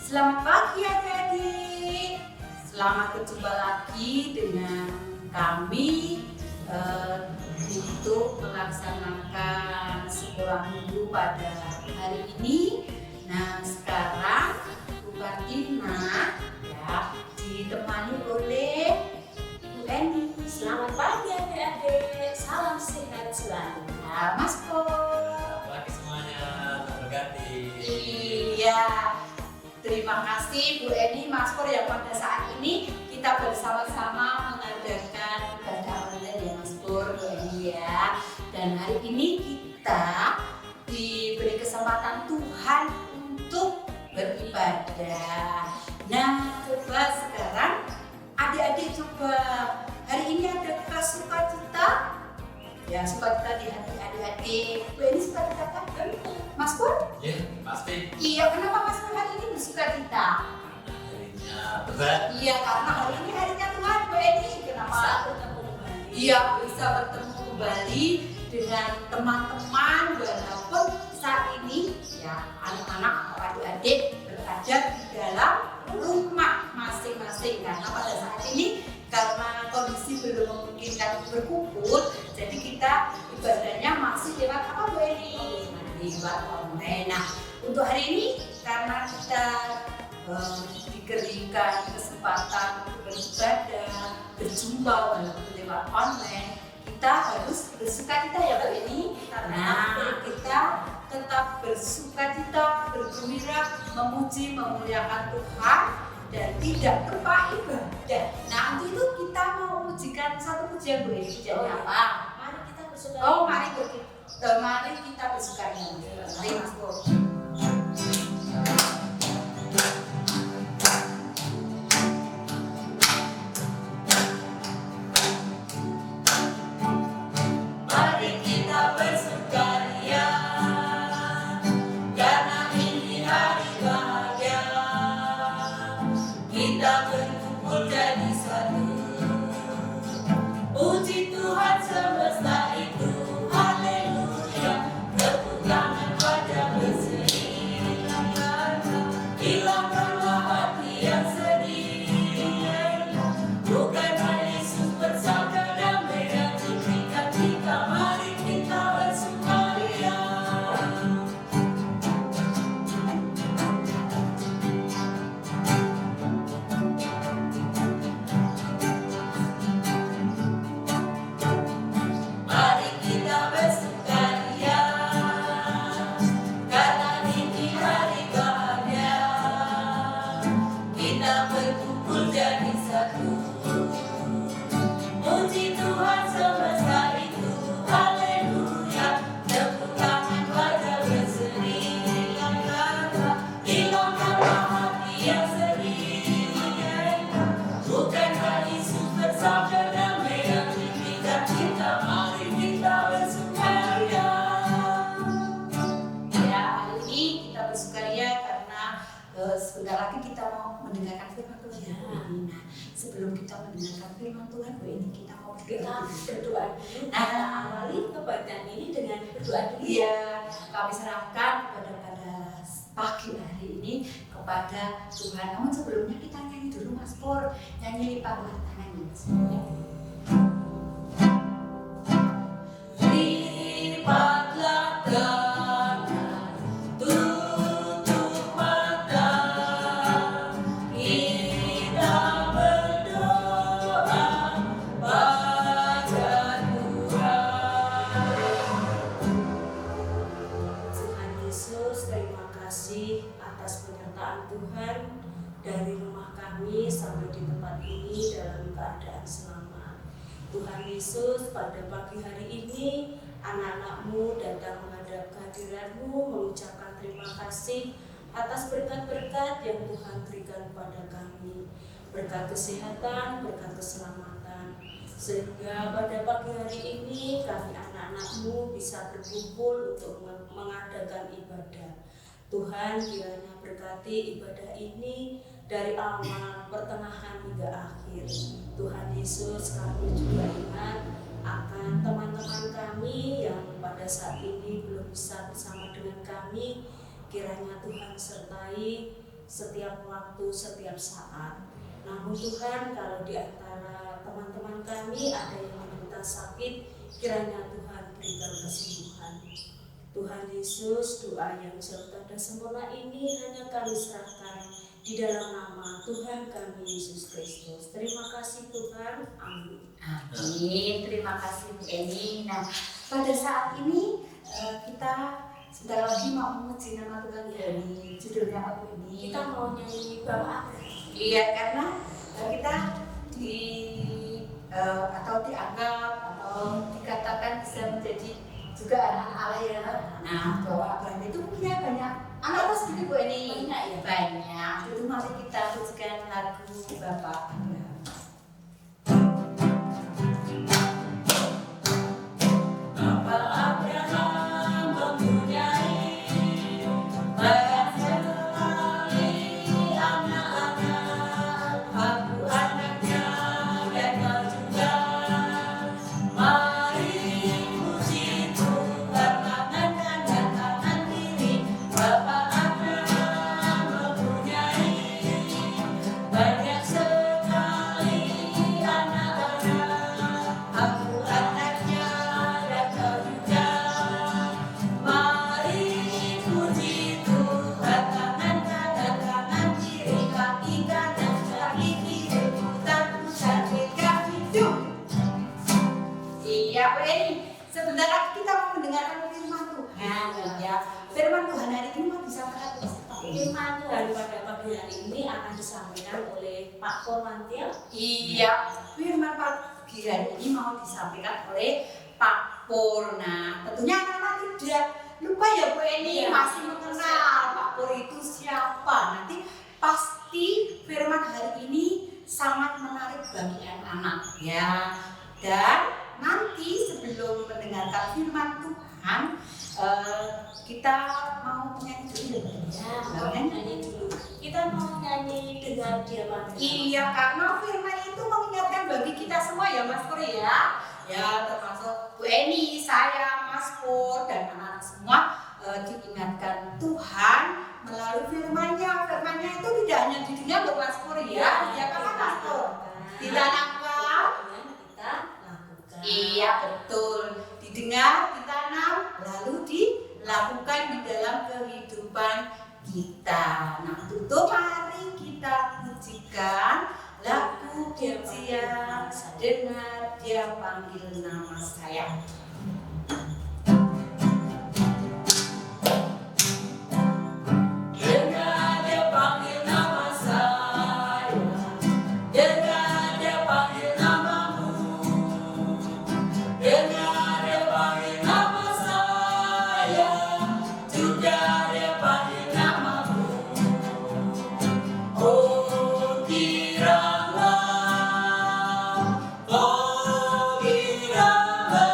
Selamat pagi adik-adik. Selamat berjumpa lagi dengan kami untuk melaksanakan sekolah minggu pada hari ini. Nah, sekarang Bu Kartina ya ditemani oleh Bu Eni. Selamat pagi adik-adik, salam sehat selalu. Nah, Mas Ko. Pagi semuanya, terberkati. Iya. Terima kasih Bu Eni, Mas Pur yang pada saat ini kita bersama-sama mengadakan ibadah online ya Mas Pur, Bu Eni ya. Dan hari ini kita diberi kesempatan Tuhan untuk beribadah. Nah, coba sekarang adik-adik coba hari ini adakah sukacita? Ya, sukacita di hati adik-adik. Bu Eni sukacita kan? Mas Pur? Ya, pasti. Iya, kenapa Mas Pur hari ini bersukacita? Harinya berat. Iya, karena hari ini harinya Tuhan, Bu Eni. Kenapa? Bertemu kembali. Iya, bisa bertemu kembali dengan teman-teman walaupun saat ini ya anak-anak atau adik-adik berada di dalam rumah masing-masing. Karena pada saat ini karena kondisi belum memungkinkan berkumpul, jadi kita ibadahnya masih lewat apa Bu Eni? Lewat online. Nah, untuk hari ini karena kita diberikan kesempatan untuk beribadah, berjumpa walaupun lewat online, kita harus bersukacita ya Bu Eni. Nah, kita tetap bersukacita, bergembira, memuji, memuliakan Tuhan dan tidak lupa ibadah. Nah, untuk itu kita mau memujikan satu pujian Bu Eni. Pujiannya apa? Mari kita bersuka. Oh, mari kita bersukaria. Mari Mas Bro. Mari kita bersukaria, karena ini hari bahagia. Kita berkumpul jadi satu. Puji Tuhan semesta itu, haleluya. Tepuk tangan pada berseri, hilangkanlah hati yang sedih. Bukankah Yesus bersabda damai dan diberikan kita, mari kita bersukaria. Mari kita bersukaria, karena ini hari bahagia. Kita berkumpul jadi satu. Puji Tuhan semesta itu, haleluya. Tepuk tangan pada berseri, hilangkanlah hati yang sedih. Bukankah Yesus bersabda damai yang diberikan kita, mari kita bersukaria. Ya, hari ini kita bersukaria karena sebentar lagi kita mau mendengarkan firman Tuhan. Ya. Nah, sebelum kita mendengarkan firman Tuhan, Bu Eni, kita mau Kita berdoa dulu. Nah, Kita awali kebaktian ini dengan berdoa dulu. Iya, kami serahkan pada pagi hari ini kepada Tuhan. Namun sebelumnya kita nyanyi dulu Mas Pur, nyanyi lipatlah tangannya. Lipatlah tangan, tutup mata, kita berdoa pada Tuhan. Tuhan Yesus, terima kasih atas penyertaan Tuhan dari rumah kami sampai di tempat ini dalam keadaan selamat. Tuhan Yesus, pada pagi hari ini anak-anak-Mu datang menghadap kehadiran-Mu, mengucapkan terima kasih atas berkat-berkat yang Tuhan berikan kepada kami, berkat kesehatan, berkat keselamatan, sehingga pada pagi hari ini kami anak-anak-Mu bisa berkumpul untuk mengadakan ibadah. Tuhan, kiranya berkati ibadah ini dari awal, pertengahan hingga akhir. Tuhan Yesus, kami juga ingat akan teman-teman kami yang pada saat ini belum bisa bersama dengan kami. Kiranya Tuhan sertai setiap waktu, setiap saat. Namun Tuhan, kalau di antara teman-teman kami ada yang menderita sakit, kiranya Tuhan berikan kesembuhan. Tuhan Yesus, doa yang jauh dan sempurna ini hanya kami serahkan di dalam nama Tuhan kami Yesus Kristus. Terima kasih Tuhan. Amin. Amin. Terima kasih Bu Eni. Nah, pada saat ini kita sebentar lagi mau memuji nama Tuhan ya. Ini judulnya apa Bu Eni? Kita mau nyanyi Bapak. Iya, karena kita atau dianggap atau dikatakan bisa menjadi juga anak Allah ya. Nah, bahwa Abraham itu punya banyak anak apa sedikit Bu Eni? Banyak ya? Banyak. Itu mari kita pujikan lagu Bapak Abraham. Bapak Abraham mempunyai banyak sekali anak-anak. Aku anaknya dan kau juga. Mari puji Tuhan tangan kanan tangan kiri. Bapak Abraham mempunyai banyak sekali anak-anak. Aku anaknya dan kau juga. Mari puji Tuhan tangan kanan tangan kiri. Kaki kanan kaki kiri. Putar-putar kita hidup. Iya Bu Eni, sebentar lagi kita mau mendengarkan firman Tuhan ya. Firman Tuhan hari ini mau disampaikan oleh siapa? Firman Tuhan pada pagi hari ini akan disampaikan oleh Pak Kormantil. Iya, firman pagi hari ini mau disampaikan oleh Pak Pur. Nah, tentunya anak-anak tidak lupa ya Bu Eni, Iya. masih mengenal Pak Pur itu siapa. Nanti pasti firman hari ini sangat menarik bagi anak-anak ya. Dan nanti sebelum mendengarkan firman Tuhan, kita mau nyanyi dulu ya. Mau nyanyi dulu. Kita mau nyanyi dengan Dia Panggil. Iya, karena firman itu mengingatkan bagi kita semua ya Mas Pur ya. Ya, termasuk Bu Eni, saya, Mas Pur, dan anak-anak semua diingatkan Tuhan melalui firman-Nya. Firman-Nya itu tidak hanya didengar loh Mas Pur ya. Ya kan Mas Pur? Ditanamkan. Kita lakukan. Iya, betul. Didengar, ditanam, lalu dilakukan di dalam kehidupan kita. Nah, tutup mari kita pujikan lagu pujian dengar Dia panggil nama saya. Dengar Dia panggil nama saya. Dengar Dia panggil namamu. Dengar Dia panggil nama saya. Juga Dia panggil namamu. Oh kiranya, oh kiranya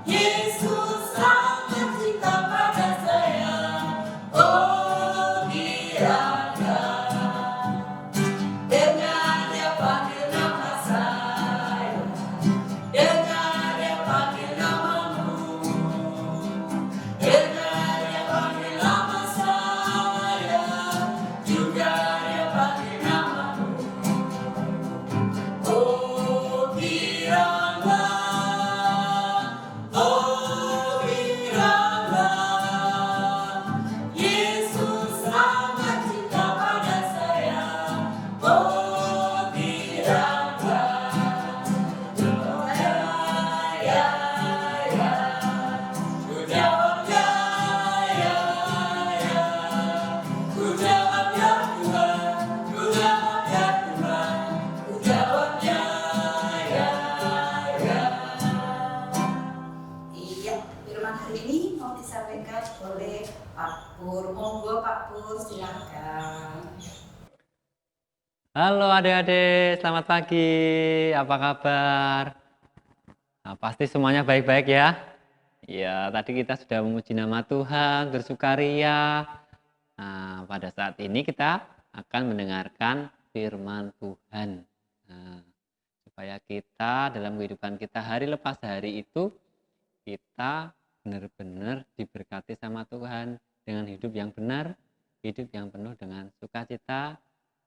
Yesus sangat cinta pada saya. Oh kiranya dengar Dia panggil nama saya. Dengar Dia panggil namamu. Dengar Dia panggil nama saya. Juga Dia panggil namamu. Oh kiranya, oh kiranya Yesus sangat cinta pada saya. Oh kiranya, ya, ku jawab ya, ku jawab ya Tuhan, ku jawab ya Tuhan, ku jawab ya. Iya, firman hari ini mau disampaikan oleh Pak Pur. Monggo Pak Pur, silakan. Halo adik-adik, selamat pagi. Apa kabar? Nah, pasti semuanya baik-baik ya. Ya, tadi kita sudah memuji nama Tuhan, bersukaria. Nah, pada saat ini kita akan mendengarkan firman Tuhan. Nah, supaya kita dalam kehidupan kita hari lepas hari itu kita benar-benar diberkati sama Tuhan dengan hidup yang benar, hidup yang penuh dengan sukacita,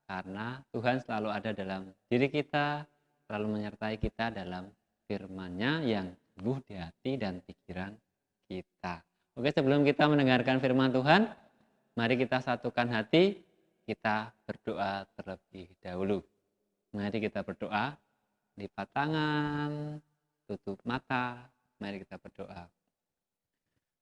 karena Tuhan selalu ada dalam diri kita, selalu menyertai kita dalam firman-Nya yang tumbuh di hati dan pikiran kita. Oke, sebelum kita mendengarkan firman Tuhan, mari kita satukan hati, kita berdoa terlebih dahulu. Mari kita berdoa, lipat tangan, tutup mata, mari kita berdoa.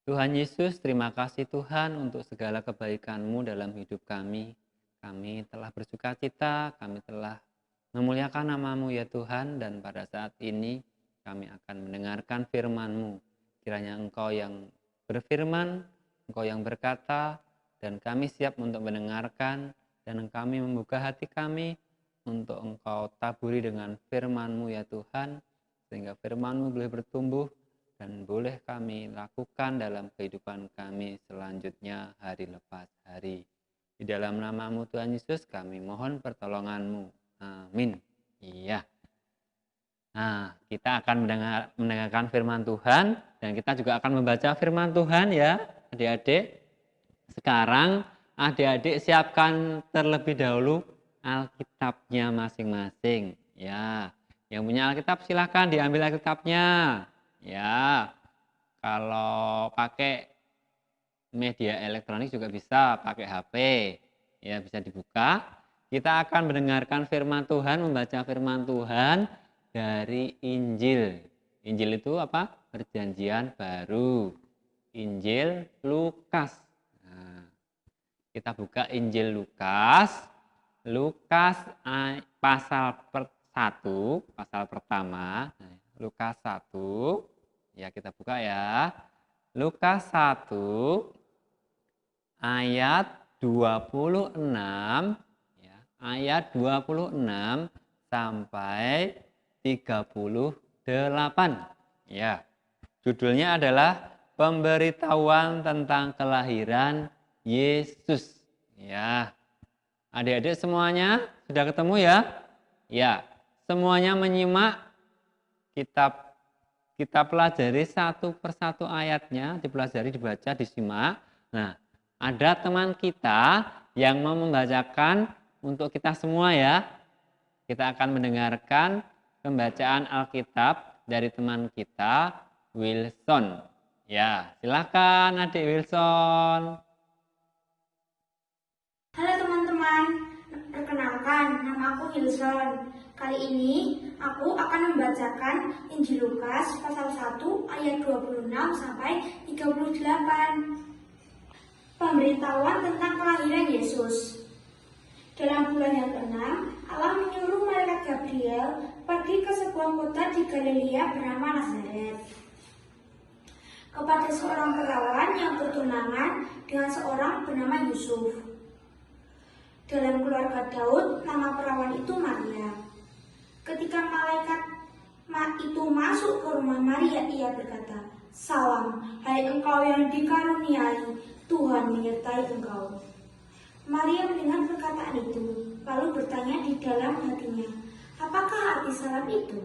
Tuhan Yesus, terima kasih Tuhan untuk segala kebaikan-Mu dalam hidup kami. Kami telah bersuka cita, kami telah memuliakan nama-Mu ya Tuhan, dan pada saat ini kami akan mendengarkan firman-Mu. Kiranya Engkau yang berfirman, Engkau yang berkata, dan kami siap untuk mendengarkan, dan kami membuka hati kami untuk Engkau taburi dengan firman-Mu ya Tuhan, sehingga firman-Mu boleh bertumbuh dan boleh kami lakukan dalam kehidupan kami selanjutnya hari lepas hari. Di dalam nama-Mu Tuhan Yesus kami mohon pertolongan-Mu. Amin. Iya. Nah, kita akan mendengarkan firman Tuhan dan kita juga akan membaca firman Tuhan ya, adik-adik. Sekarang adik-adik siapkan terlebih dahulu Alkitabnya masing-masing. Ya, yang punya Alkitab silahkan diambil Alkitabnya. Ya, kalau pakai media elektronik juga bisa, pakai HP. Ya, bisa dibuka. Kita akan mendengarkan firman Tuhan, membaca firman Tuhan dari Injil. Injil itu apa? Perjanjian baru. Injil Lukas. Nah, kita buka Injil Lukas. Lukas pasal 1, pasal pertama. Lukas 1. Ya, kita buka ya. Lukas 1 ayat 26 ya, ayat 26 sampai 38. Ya. Judulnya adalah pemberitahuan tentang kelahiran Yesus. Ya. Adik-adik semuanya sudah ketemu ya? Ya. Semuanya menyimak, kita pelajari satu persatu ayatnya, dipelajari, dibaca, disimak. Nah, ada teman kita yang mau membacakan untuk kita semua ya. Kita akan mendengarkan pembacaan Alkitab dari teman kita, Wilson. Ya, silakan adik Wilson. Halo teman-teman, perkenalkan nama aku Wilson. Kali ini aku akan membacakan Injil Lukas pasal 1 ayat 26 sampai 38. Pemberitahuan tentang kelahiran Yesus. Dalam bulan yang ke-6, Allah menyuruh malaikat Gabriel pergi ke sebuah kota di Galilea bernama Nazaret, kepada seorang perawan yang bertunangan dengan seorang bernama Yusuf. Dalam keluarga Daud, nama perawan itu Maria. Ketika malaikat itu masuk ke rumah Maria, ia berkata, "Salam, hai engkau yang dikaruniai, Tuhan menyertai engkau." Maria mendengar perkataan itu, lalu bertanya di dalam hatinya, "Apakah arti salam itu?"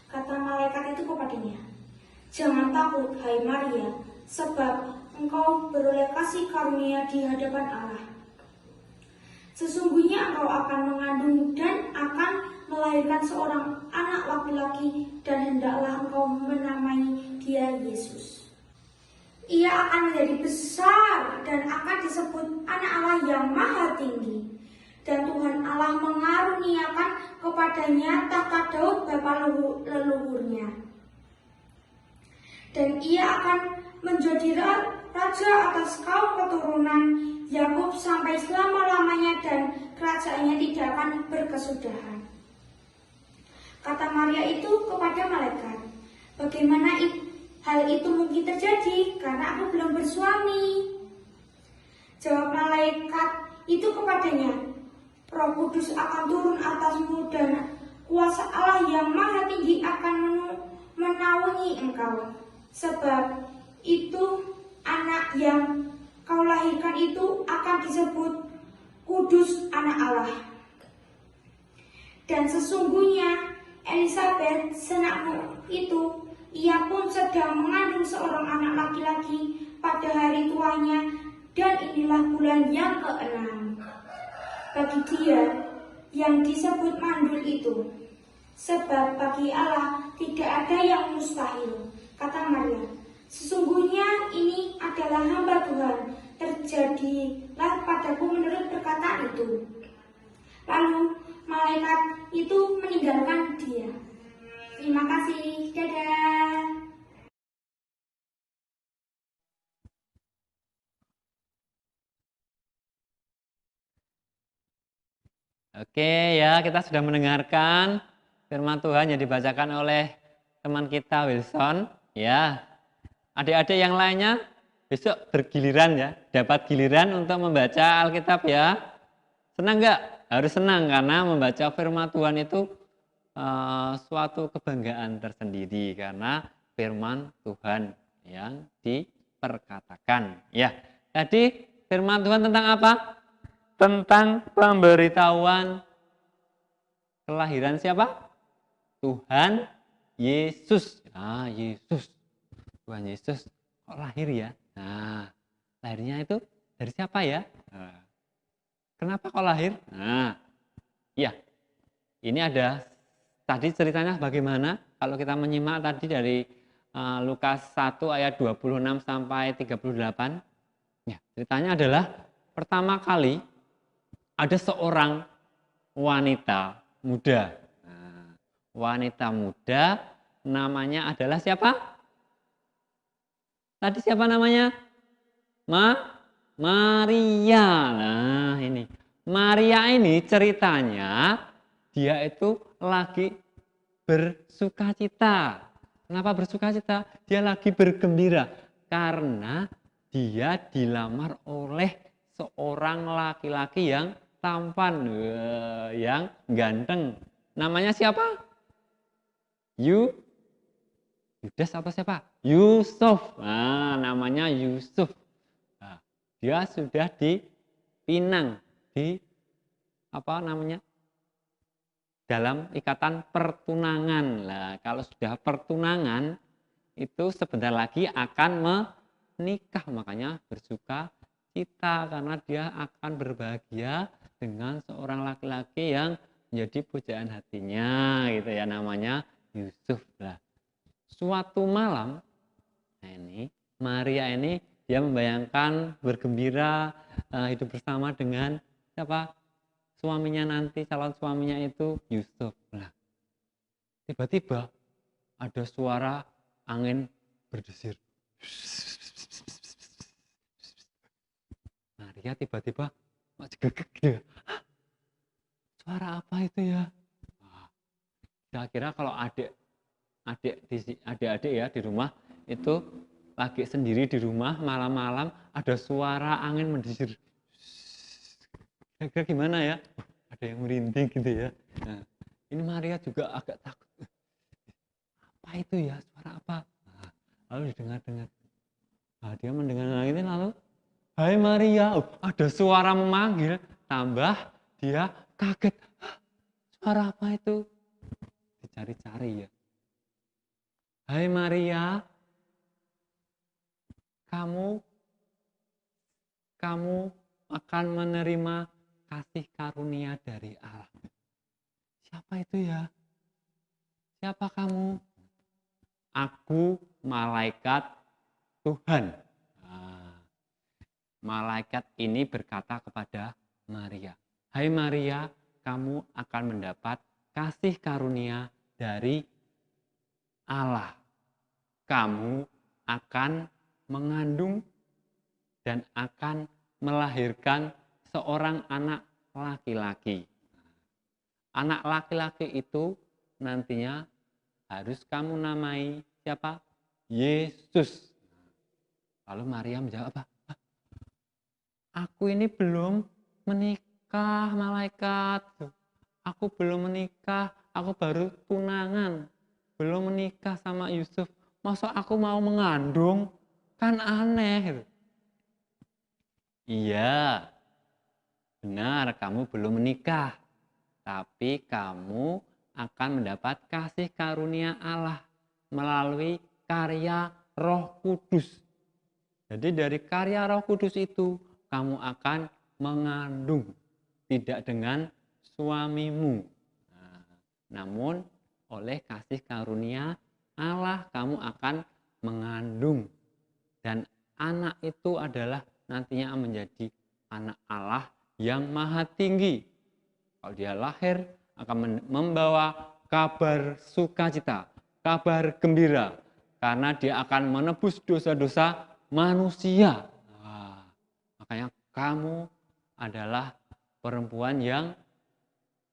Kata malaikat itu kepadanya, "Jangan takut, hai Maria, sebab engkau beroleh kasih karunia di hadapan Allah. Sesungguhnya engkau akan mengandung dan akan melahirkan seorang anak laki-laki, dan hendaklah engkau menamai dia Yesus. Ia akan menjadi besar dan akan disebut Anak Allah yang Maha Tinggi. Dan Tuhan Allah mengaruniakan kepadanya tahta Daud bapa leluhurnya. Dan ia akan menjadi raja atas kaum keturunan Yakub sampai selama-lamanya, dan kerajaannya tidak akan berkesudahan." Kata Maria itu kepada malaikat, "Bagaimana hal itu mungkin terjadi, karena aku belum bersuami?" Jawab malaikat itu kepadanya, "Roh Kudus akan turun atasmu, dan kuasa Allah yang Maha Tinggi akan menaungi engkau. Sebab itu anak yang kau lahirkan itu akan disebut Kudus, Anak Allah. Dan sesungguhnya Elisabet, senakmu itu, ia pun sedang mengandung seorang anak laki-laki pada hari tuanya, dan inilah bulan yang ke-6 bagi dia yang disebut mandul itu. Sebab bagi Allah tidak ada yang mustahil, kata Maria. Sesungguhnya ini adalah hamba Tuhan, terjadilah padaku menurut perkataan itu. Lalu malaikat itu meninggalkan dia. Terima kasih, dadah. Oke ya, kita sudah mendengarkan firman Tuhan yang dibacakan oleh teman kita Wilson. Ya, adik-adik yang lainnya besok bergiliran ya, dapat giliran untuk membaca Alkitab ya. Senang nggak? Harus senang karena membaca firman Tuhan itu suatu kebanggaan tersendiri karena firman Tuhan yang diperkatakan. Ya, tadi firman Tuhan tentang apa? Tentang pemberitahuan kelahiran siapa? Tuhan Yesus. Ah, Yesus. Tuhan Yesus kok lahir ya? Nah, lahirnya itu dari siapa ya? Nah, kenapa kok lahir? Nah, ya, ini ada tadi ceritanya bagaimana? Kalau kita menyimak tadi dari Lukas 1 ayat 26 sampai 38. Ya, ceritanya adalah pertama kali ada seorang wanita muda. Nah, wanita muda namanya adalah siapa? Tadi siapa namanya? Maria. Nah, ini. Maria ini ceritanya dia itu lagi bersukacita. Kenapa bersukacita? Dia lagi bergembira karena dia dilamar oleh seorang laki-laki yang tampan, yang ganteng. Namanya siapa? Yudas apa siapa? Yusuf. Nah, namanya Yusuf. Nah, dia sudah dipinang di dalam ikatan pertunangan. Nah, kalau sudah pertunangan itu sebentar lagi akan menikah, makanya bersuka cita karena dia akan berbahagia dengan seorang laki-laki yang menjadi pujaan hatinya gitu ya, namanya Yusuf. Lah, suatu malam ini Maria ini dia membayangkan bergembira hidup bersama dengan siapa? Suaminya nanti, calon suaminya itu Yusuf. Nah, tiba-tiba ada suara angin berdesir. Maria tiba-tiba gegek gitu. Suara apa itu ya? Saya kira kalau adik-adik ya di rumah itu lagi sendiri di rumah malam-malam ada suara angin mendesir. Kira-kira gimana ya? Ada yang merinding gitu ya. Nah, ini Maria juga agak takut. Apa itu ya? Suara apa? Nah, lalu didengar-dengar. Nah, dia mendengar ini lalu, hai Maria, ada suara memanggil. Tambah dia kaget. Suara apa itu? Dicari-cari ya. Hai Maria, kamu akan menerima kasih karunia dari Allah. Siapa itu ya? Siapa kamu? Aku malaikat Tuhan. Nah, malaikat ini berkata kepada Maria, hai Maria, kamu akan mendapat kasih karunia dari Allah. Kamu akan mengandung dan akan melahirkan seorang anak laki-laki. Anak laki-laki itu nantinya harus kamu namai siapa? Yesus. Lalu Maria menjawab apa? Aku ini belum menikah, malaikat. Aku belum menikah, aku baru tunangan. Belum menikah sama Yusuf. Masa aku mau mengandung? Kan aneh. Iya, benar, kamu belum menikah, tapi kamu akan mendapat kasih karunia Allah melalui karya Roh Kudus Jadi dari karya Roh Kudus itu kamu akan mengandung, tidak dengan suamimu. Nah, namun oleh kasih karunia Allah kamu akan mengandung. Dan anak itu adalah nantinya menjadi anak Allah yang maha tinggi. Kalau dia lahir akan membawa kabar sukacita, kabar gembira. Karena dia akan menebus dosa-dosa manusia. Nah, makanya kamu adalah perempuan yang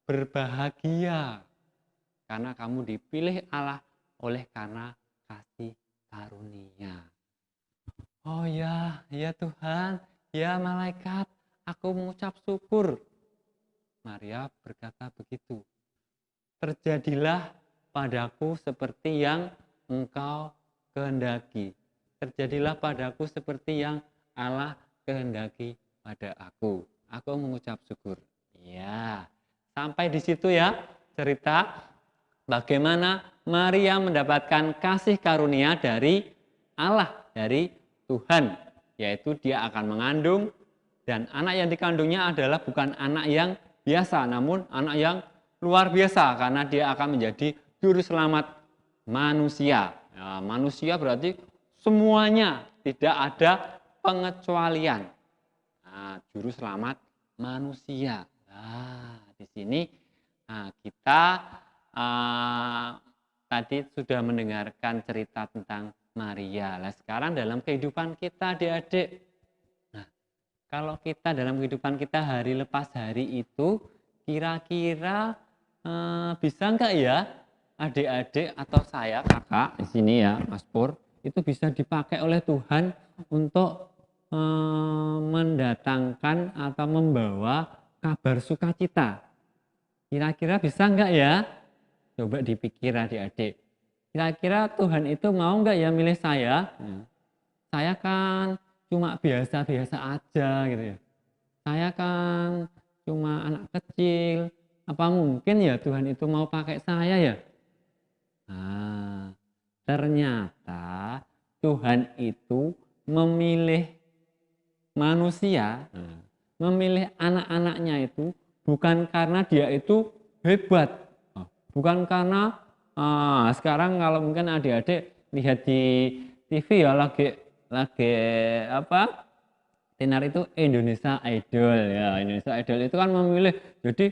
berbahagia. Karena kamu dipilih Allah oleh karena kasih karunia. Oh ya, ya Tuhan, ya malaikat, aku mengucap syukur. Maria berkata begitu. Terjadilah padaku seperti yang engkau kehendaki. Terjadilah padaku seperti yang Allah kehendaki pada aku. Aku mengucap syukur. Ya, sampai di situ ya cerita bagaimana Maria mendapatkan kasih karunia dari Allah, dari Tuhan. Yaitu dia akan mengandung dan anak yang dikandungnya adalah bukan anak yang biasa, namun anak yang luar biasa karena dia akan menjadi juru selamat manusia. Ya, manusia berarti semuanya, tidak ada pengecualian. Nah, juru selamat manusia. Nah, di sini kita tadi sudah mendengarkan cerita tentang Maria. Nah, sekarang dalam kehidupan kita adik-adik. Nah, kalau kita dalam kehidupan kita hari lepas hari itu kira-kira bisa enggak ya adik-adik atau saya kakak di sini ya Mas Pur itu bisa dipakai oleh Tuhan untuk mendatangkan atau membawa kabar sukacita. Kira-kira bisa enggak ya? Coba dipikir adik-adik. Kira-kira Tuhan itu mau enggak ya milih saya? Saya kan cuma biasa-biasa aja gitu ya. Saya kan cuma anak kecil. Apa mungkin ya Tuhan itu mau pakai saya ya? Nah, ternyata Tuhan itu memilih manusia, memilih anak-anaknya itu bukan karena dia itu hebat, bukan karena sekarang kalau mungkin adik-adik lihat di TV ya lagi apa tenar itu Indonesia Idol ya. Indonesia Idol itu kan memilih jadi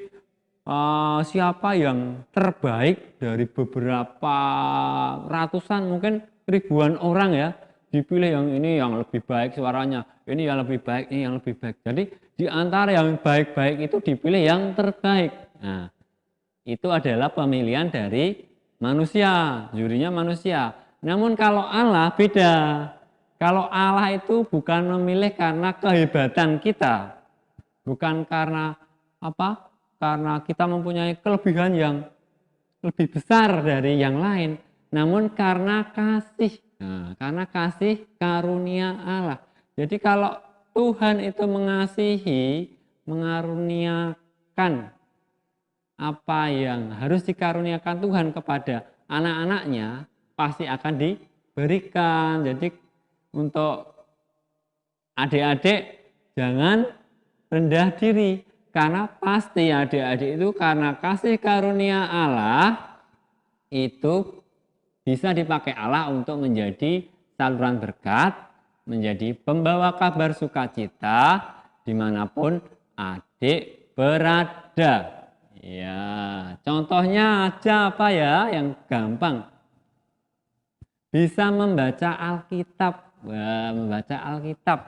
siapa yang terbaik dari beberapa ratusan mungkin ribuan orang ya dipilih yang ini yang lebih baik suaranya, ini yang lebih baik, ini yang lebih baik. Jadi di antara yang baik-baik itu dipilih yang terbaik. Nah, itu adalah pemilihan dari manusia, jurinya manusia. Namun kalau Allah beda. Kalau Allah itu bukan memilih karena kehebatan kita, bukan karena apa? Karena kita mempunyai kelebihan yang lebih besar dari yang lain, namun karena kasih. Nah, karena kasih karunia Allah. Jadi kalau Tuhan itu mengasihi, mengaruniakan apa yang harus dikaruniakan Tuhan kepada anak-anaknya, pasti akan diberikan. Jadi untuk adik-adik jangan rendah diri. Karena pasti adik-adik itu karena kasih karunia Allah itu bisa dipakai Allah untuk menjadi saluran berkat, menjadi pembawa kabar sukacita dimanapun adik berada. Ya, contohnya aja apa ya yang gampang. Bisa membaca Alkitab. Wah, membaca Alkitab.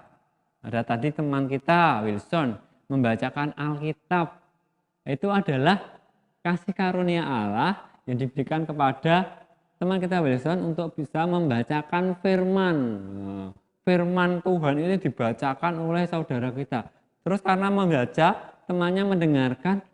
Ada tadi teman kita Wilson membacakan Alkitab. Itu adalah kasih karunia Allah yang diberikan kepada teman kita Wilson untuk bisa membacakan firman. Firman Tuhan ini dibacakan oleh saudara kita. Terus karena membaca, temannya mendengarkan,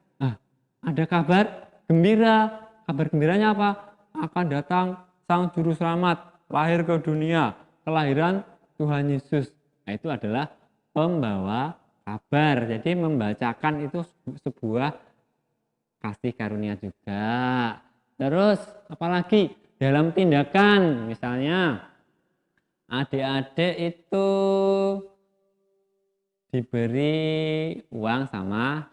ada kabar gembira. Kabar gembiranya apa? Akan datang Sang Juru Selamat, lahir ke dunia, kelahiran Tuhan Yesus. Nah, itu adalah pembawa kabar. Jadi membacakan itu sebuah kasih karunia juga. Terus apalagi dalam tindakan misalnya adik-adik itu diberi uang sama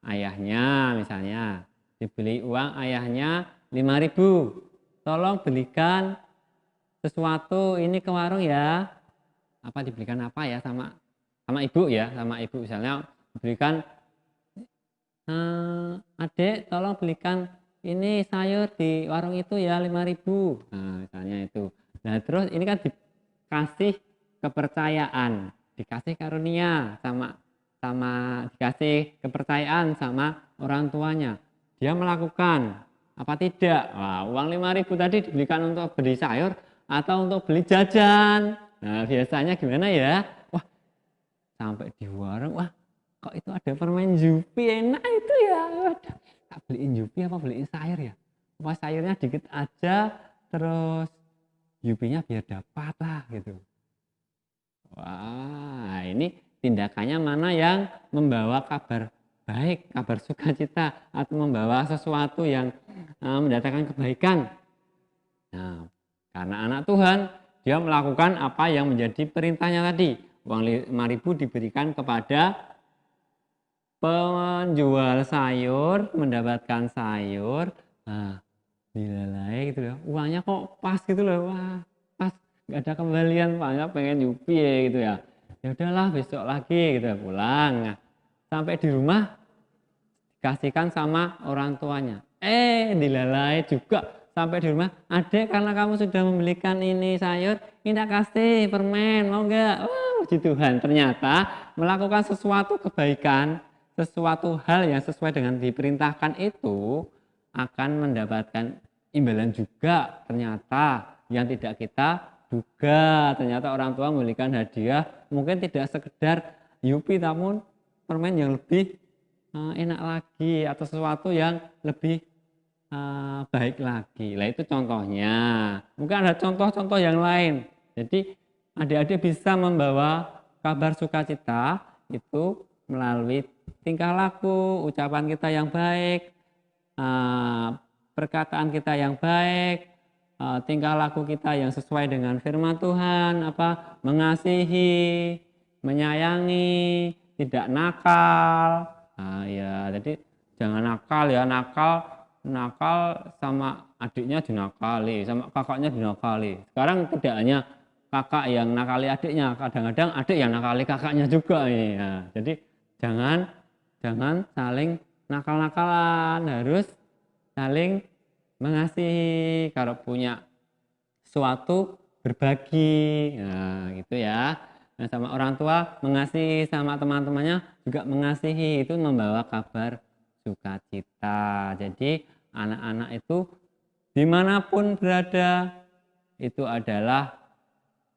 ayahnya, misalnya dibeli uang ayahnya 5.000, tolong belikan sesuatu ini ke warung ya. Apa dibelikan apa ya, sama ibu ya, sama ibu misalnya berikan, adik tolong belikan ini sayur di warung itu ya 5.000, nah misalnya itu. Nah terus ini kan dikasih kepercayaan, dikasih karunia sama dikasih kepercayaan sama orang tuanya, dia melakukan apa tidak. Wah, uang 5.000 tadi dibelikan untuk beli sayur atau untuk beli jajan. Nah biasanya gimana ya, wah sampai di warung, wah kok itu ada permen Yupi enak itu ya, waduh tak beliin Yupi apa beliin sayur ya, wah sayurnya dikit aja terus Yupinya biar dapat lah gitu. Wah ini tindakannya mana yang membawa kabar baik, kabar sukacita, atau membawa sesuatu yang mendatangkan kebaikan. Nah karena anak Tuhan, dia melakukan apa yang menjadi perintahnya tadi. Uang 5.000 diberikan kepada penjual sayur, mendapatkan sayur, nah dilalai gitu loh, uangnya kok pas gitu loh, wah pas, nggak ada kembalian, makanya pengen Yupi ya gitu ya. Ya udahlah besok lagi gitu, pulang. Nah, sampai di rumah dikasihkan sama orang tuanya, dilalai juga sampai di rumah. Adek, karena kamu sudah membelikan ini sayur, minta kasih permen, mau enggak? Puji Tuhan, ternyata melakukan sesuatu kebaikan, sesuatu hal yang sesuai dengan diperintahkan itu akan mendapatkan imbalan juga ternyata yang tidak kita duga. Ternyata orang tua memberikan hadiah mungkin tidak sekedar Yupi, namun permen yang lebih enak lagi atau sesuatu yang lebih baik lagi. Lah itu contohnya. Mungkin ada contoh-contoh yang lain. Jadi adik-adik bisa membawa kabar sukacita itu melalui tingkah laku, ucapan kita yang baik, perkataan kita yang baik, tingkah laku kita yang sesuai dengan firman Tuhan, mengasihi, menyayangi, tidak nakal. Nah, ya, jadi jangan nakal ya, nakal sama adiknya dinakali, sama kakaknya dinakali. Sekarang tidak hanya kakak yang nakali adiknya, kadang-kadang adik yang nakali kakaknya juga ini. Ya, jadi jangan saling nakal-nakalan, harus saling mengasihi. Kalau punya sesuatu berbagi, nah gitu ya. Nah, sama orang tua mengasihi, sama teman-temannya juga mengasihi, itu membawa kabar sukacita. Jadi anak-anak itu dimanapun berada itu adalah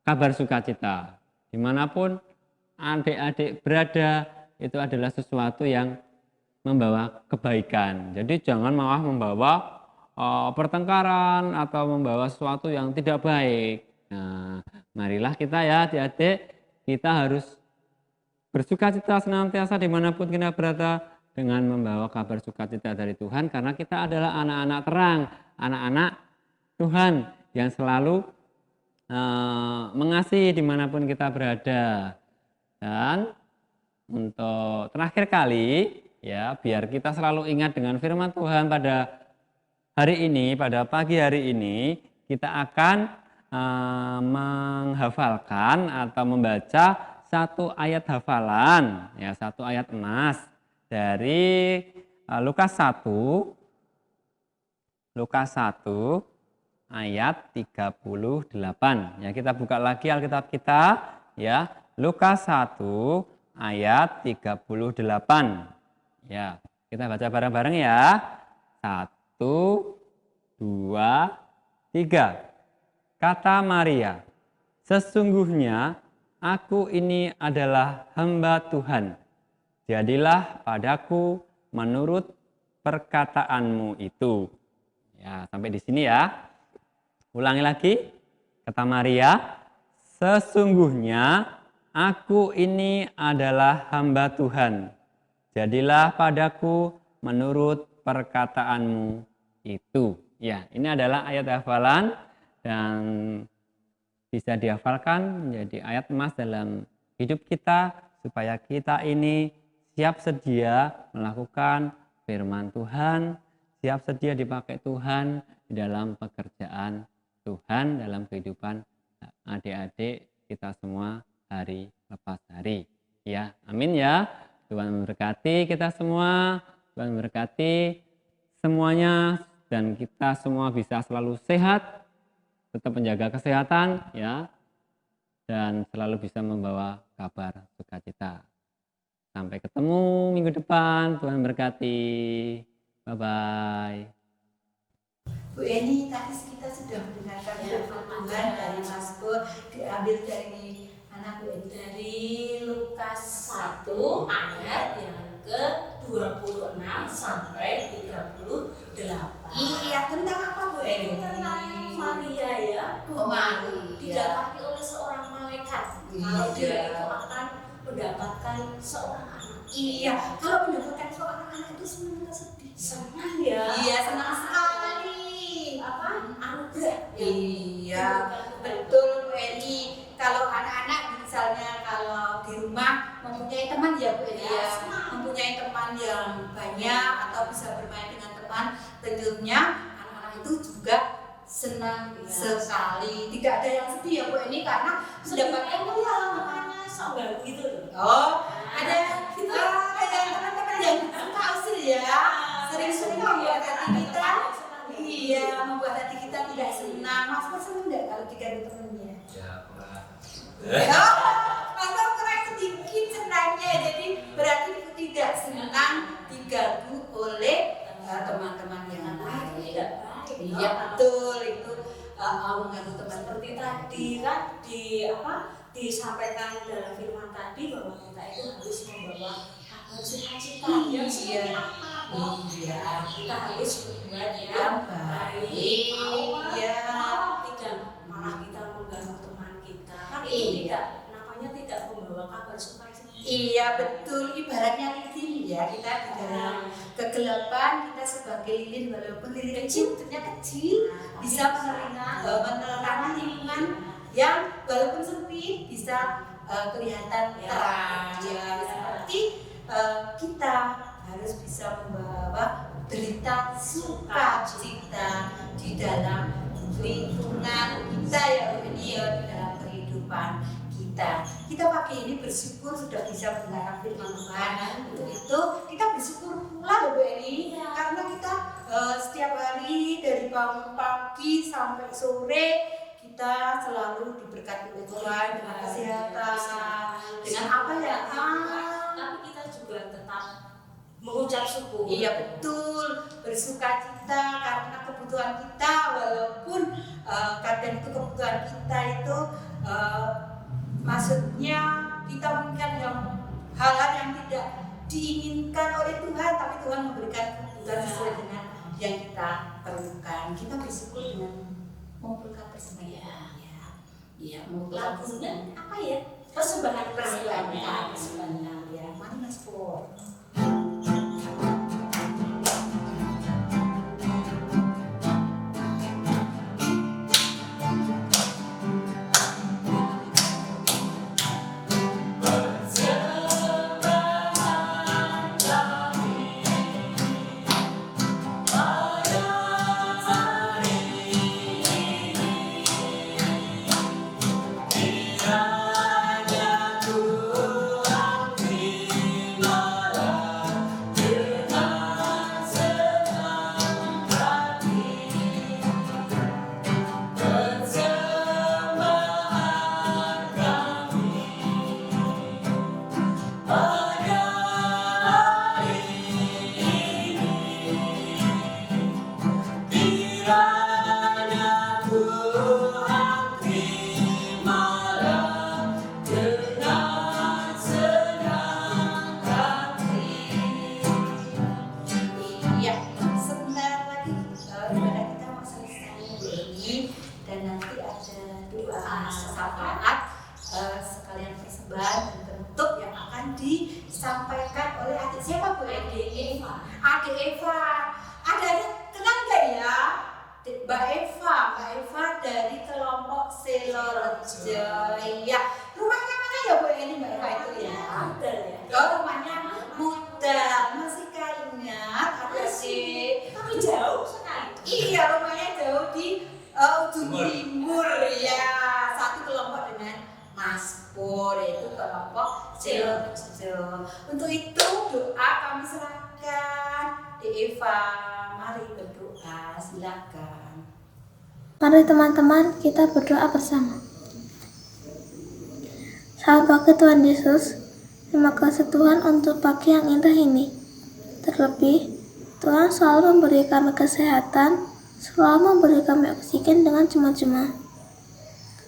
kabar sukacita. Dimanapun adik-adik berada itu adalah sesuatu yang membawa kebaikan. Jadi jangan malah membawa pertengkaran atau membawa sesuatu yang tidak baik. Nah, marilah kita ya adik-adik, kita harus bersukacita senantiasa dimanapun kita berada dengan membawa kabar sukacita dari Tuhan, karena kita adalah anak-anak terang, anak-anak Tuhan yang selalu mengasihi dimanapun kita berada. Dan untuk terakhir kali ya, biar kita selalu ingat dengan firman Tuhan pada hari ini, pada pagi hari ini, kita akan menghafalkan atau membaca satu ayat hafalan, ya, satu ayat emas dari Lukas 1 ayat 38. Ya, kita buka lagi Alkitab kita ya. Lukas 1 ayat 38. Ya, kita baca bareng-bareng ya. 1 2 3. Kata Maria, sesungguhnya aku ini adalah hamba Tuhan. Jadilah padaku menurut perkataanmu itu. Ya, sampai di sini ya. Ulangi lagi. Kata Maria, sesungguhnya aku ini adalah hamba Tuhan. Jadilah padaku menurut perkataanmu itu. Ya, ini adalah ayat hafalan, dan bisa dihafalkan menjadi ayat emas dalam hidup kita, supaya kita ini siap sedia melakukan firman Tuhan, siap sedia dipakai Tuhan di dalam pekerjaan Tuhan, dalam kehidupan adik-adik kita semua hari lepas hari. Ya, amin ya. Tuhan memberkati kita semua, Tuhan memberkati semuanya, dan kita semua bisa selalu sehat, tetap menjaga kesehatan ya, dan selalu bisa membawa kabar sukacita. Sampai ketemu minggu depan, Tuhan berkati. Bye-bye. Bu Eni, tadi kita sudah mendengarkan firman Tuhan dari Mazmur, diambil dari anak Bu Eni. Dari Lukas 1 ayat yang ke-26 sampai 38. Iya, tentang apa Bu Eni? Tentang Maria ya, Oh, Maria. didapati oleh seorang malaikat. Kalau dia itu akan mendapatkan seorang anak. Iya, kalau mendapatkan seorang anak itu senang atau sedih? Senang ya. Iya, senang sekali. Apa? Anugerah. Iya, betul Bu Eni. Kalau anak-anak misalnya kalau di rumah mempunyai teman ya Bu Eni ya, mempunyai teman yang banyak atau bisa bermain dengan teman, tentunya anak-anak itu juga senang sekali. Tidak ada yang sedih ya Bu Eni, karena mendapatkan makanya soal gitu loh. oh, ada teman-teman yang suka usil ya, sering-sering membuat hati kita. Iya, membuat hati kita tidak senang. Mas Pur senang nggak kalau diganggu temennya? Ya, kurang. Mas Pur kurang sedikit senangnya, jadi berarti tidak senang diganggu oleh teman-teman yang lain. Iya betul, itu mengganggu teman. Seperti tadi kan disampaikan dalam firman tadi bahwa kita itu harus membawa kabar sukacita yang seperti apa? Iya, Kita harus berbuat yang baik. Iya. Tidak malah kita mengganggu teman kita. Kan itu Iya. tidak, namanya tidak membawa kabar sukacita. Iya betul, ibaratnya lilin ya, kita di dalam kegelapan, kita sebagai lilin, walaupun lilin kecil, bentuknya kecil, bisa menerangi lingkungan yang walaupun sempit bisa kelihatan terang. Ya, seperti kita harus bisa membawa berita sukacita di dalam lingkungan kita ya ini ya, di dalam kehidupan kita. Kita pagi ini bersyukur sudah bisa mendengarkan firman Tuhan. Untuk itu kita bersyukur pula loh Bu Eni, karena kita setiap hari dari bangun pagi sampai sore kita selalu diberkati oleh Tuhan dengan kesehatan, dengan apa ya? Tapi kita juga tetap mengucap syukur. Iya betul, bersukacita karena kebutuhan kita, walaupun kadang itu kebutuhan kita itu maksudnya kita mungkin hal-hal yang tidak diinginkan oleh Tuhan, tapi Tuhan memberikan kebutuhan sesuai dengan yang kita perlukan. Kita bersyukur dengan mengumpulkan persembahan. Iya, mengumpulkan Lagunya apa ya? Persembahan ya. Mari Mas Pur. Disampaikan oleh adik siapa Bu Edi? Adik Eva. Ada kenal nggak ya? Mbak Eva dari kelompok Selorejo. rumahnya Buddha. Masihkah ingat adik-adik? Tapi jauh sekali. Iya, rumahnya jauh di ujung timur ya. Satu kelompok dengan Mas Pur, yaitu kelompok Jojo. Untuk itu doa kami serahkan di Eva. Mari berdoa, silakan. Mari teman-teman kita berdoa bersama. Selamat pagi Tuhan Yesus. Terima kasih Tuhan untuk pagi yang indah ini. Terlebih, Tuhan selalu memberi kami kesehatan, selalu memberi kami oksigen dengan cuma-cuma.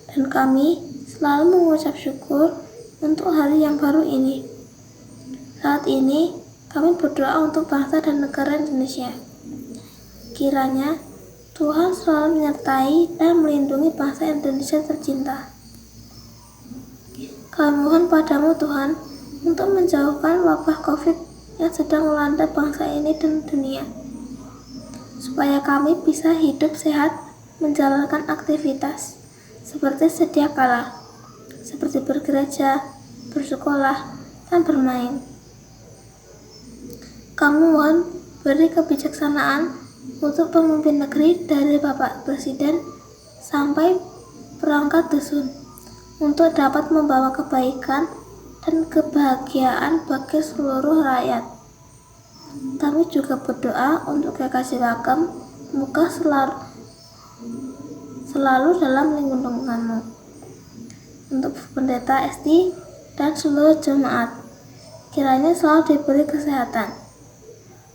Dan kami selalu mengucap syukur untuk hari yang baru ini. Saat ini, kami berdoa untuk bangsa dan negara Indonesia. Kiranya Tuhan selalu menyertai dan melindungi bangsa Indonesia tercinta. Kami mohon padamu Tuhan untuk menjauhkan wabah COVID yang sedang melanda bangsa ini dan dunia, supaya kami bisa hidup sehat, menjalankan aktivitas seperti sedia kala, seperti bergereja, bersekolah, dan bermain. Kami mohon beri kebijaksanaan untuk pemimpin negeri dari Bapak Presiden sampai perangkat dusun untuk dapat membawa kebaikan dan kebahagiaan bagi seluruh rakyat. Kami juga berdoa untuk GKJ Wakem, semoga selalu dalam lindungan-Mu. Untuk pendeta Esti dan seluruh jemaat, kiranya selalu diberi kesehatan.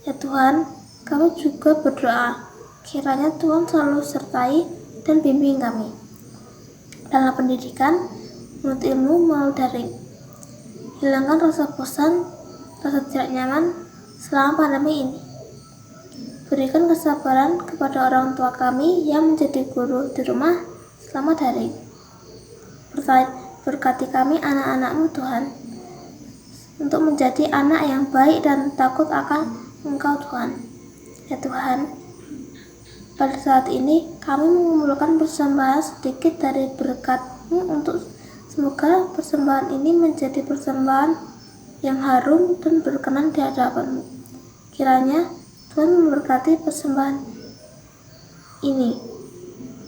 Ya Tuhan, kami juga berdoa, kiranya Tuhan selalu sertai dan bimbing kami dalam pendidikan, menuntut ilmu melalui daring. Hilangkan rasa bosan, rasa tidak nyaman selama pandemi ini. Berikan kesabaran kepada orang tua kami yang menjadi guru di rumah selama daring. Berkati kami anak-anak-Mu Tuhan, untuk menjadi anak yang baik dan takut akan Engkau Tuhan. Ya Tuhan, pada saat ini kami mengumpulkan persembahan sedikit dari berkat-Mu untuk semoga persembahan ini menjadi persembahan yang harum dan berkenan di hadapan-Mu. Kiranya Tuhan memberkati persembahan ini.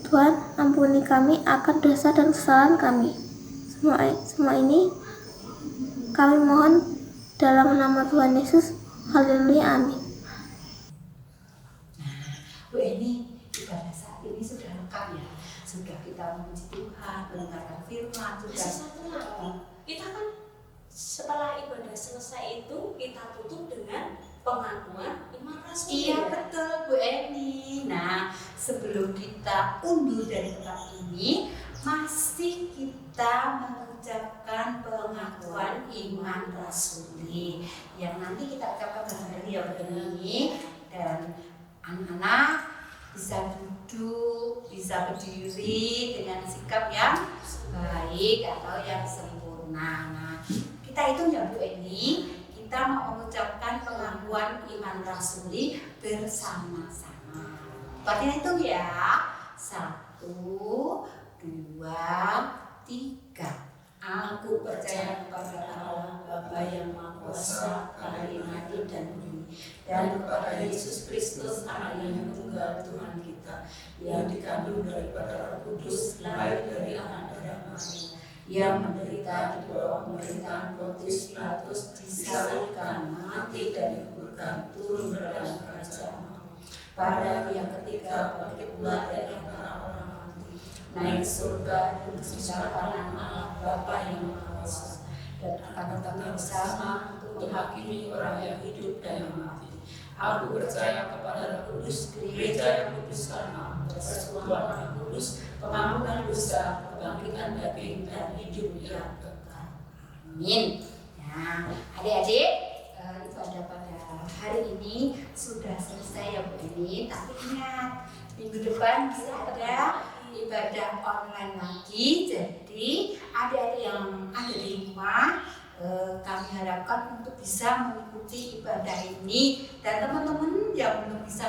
Tuhan, ampuni kami akan dosa dan kesalahan kami. Semua ini kami mohon dalam nama Tuhan Yesus. Haleluya, amin. Bu Eni, ibadah saat ini sudah lengkap ya. Sudah kita memuji Tuhan, mendengarkan firman, Masih sudah satu lagi. Kita kan setelah ibadah selesai itu kita tutup dengan pengakuan iman rasul. Iya betul Bu Eni. Nah, sebelum kita undur dari tempat ini, masih kita mengucapkan pengakuan iman rasuli yang nanti kita ucapkan bareng-bareng ya Bu Eni. Dan anak-anak bisa duduk, bisa berdiri dengan sikap yang baik atau yang sempurna. Nah, kita hitung ya Bu Eni, kita mau mengucapkan pengakuan iman rasuli bersama-sama. Pakai hitung ya. 1, 2, 3. Aku percaya kepada Allah Bapa yang Maha Kuasa, Kahari langit dan bumi, dan kepada Yesus Kristus Anak yang tunggal Tuhan kita, yang dikandung daripada Roh Kudus, lahir dari anak darah Maria, yang menderita di bawah pemerintahan Pontius Pilatus, disalibkan, mati dan dikuburkan, turun ke dalam kerajaan Allah. Pada yang ketiga bangkit pula dari antara orang mati, naik surga dan bersama kanan Allah Bapa yang Maha Kuasa, dan akan datang bersama untuk menghakimi orang yang hidup dan yang mati. Aku percaya kepada Roh Kudus, gereja yang kudus karena persekutuan yang kudus, pengampunan dosa, kebangkitan daging, dan hidup yang kekal. Amin. Nah, adik-adik, ibadah pada hari ini sudah selesai ya Bu Eni. Tapi ingat, minggu depan masih ada ibadah online lagi. Jadi adik-adik yang ada di rumah, kami harapkan untuk bisa mengikuti ibadah ini. Dan teman-teman yang belum bisa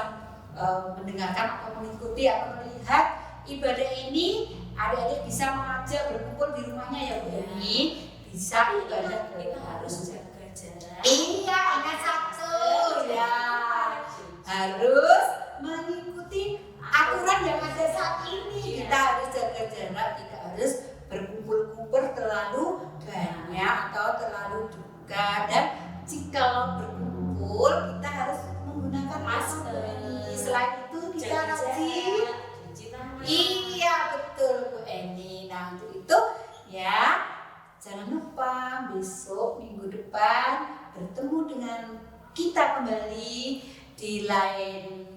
mendengarkan atau mengikuti atau melihat ibadah ini, adik-adik bisa mengajak berkumpul di rumahnya ya Bu Eni. Bisa ibadah kita harus jaga jarak. Iya, ingat satu ya. Harus mengikuti aturan yang ada saat ini. Kita harus jaga jarak, tidak harus berkumpul-kumpul terlalu banyak atau terlalu dekat. Dan jika berkumpul, kita harus menggunakan masker. Selain itu kita rajin. Iya betul Bu Eni. Nah untuk itu ya jangan lupa besok minggu depan bertemu dengan kita kembali di lain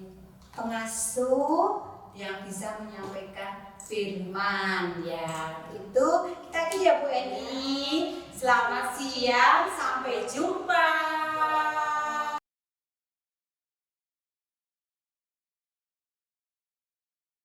pengasuh yang bisa menyampaikan firman ya. Itu kita ya Bu Eni. Selamat siang, sampai jumpa.